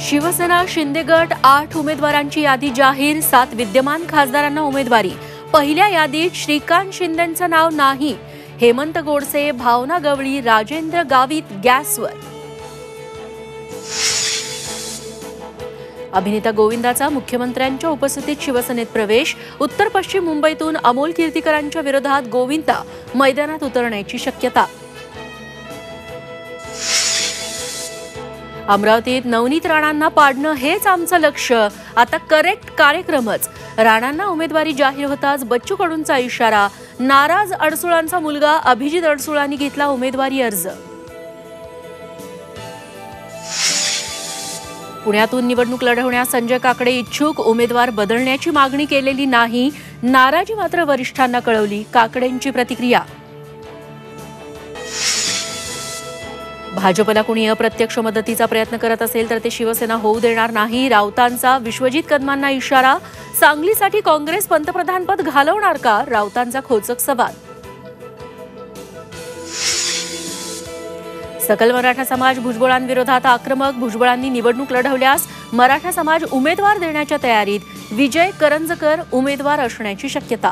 शिवसेना शिंदे गट 8 उमेदवारांची यादी जाहीर। 7 विद्यमान खासदारांना उमेदवारी। पहिल्या यादीत श्रीकांत शिंदेंचं नाव नाही। हेमंत गोडसे, भावना गवळी, राजेंद्र गावित गॅसवर। अभिनेता गोविंदाचा मुख्यमंत्र्यांच्या उपस्थितीत शिवसेनेत प्रवेश। उत्तर पश्चिम मुंबईतून अमोल कीर्तीकरांच्या विरोधात गोविंदा मैदानात उतरण्याची शक्यता। अमरावतीत नवनीत राणांना पाडणं हेच आमचं लक्ष्य। आता करेक्ट कार्यक्रमच। राणांना उमेदवारी जाहीर होताच बच्चू कडूंचा इशारा। नाराज अडसुळांचा मुलगा अभिजित अडसुळांनी घेतला उमेदवारी अर्ज। पुण्यातून निवडणूक लढवण्यास संजय काकडे इच्छुक। उमेदवार बदलण्याची मागणी केलेली नाही। नाराजी मात्र वरिष्ठांना कळवली। काकडेंची प्रतिक्रिया। भाजपला कुणी अप्रत्यक्ष मदतीचा प्रयत्न करत असेल तर ते शिवसेना होऊ देणार नाही। राऊतांचा विश्वजित कदमांना इशारा। सांगलीसाठी काँग्रेस पंतप्रधानपद घालवणार का? राऊतांचा खोचक सवाल। सकल मराठा समाज भुजबळांविरोधात आक्रमक। भुजबळांनी निवडणूक लढवल्यास मराठा समाज उमेदवार देण्याच्या तयारीत। विजय करंजकर उमेदवार असण्याची शक्यता।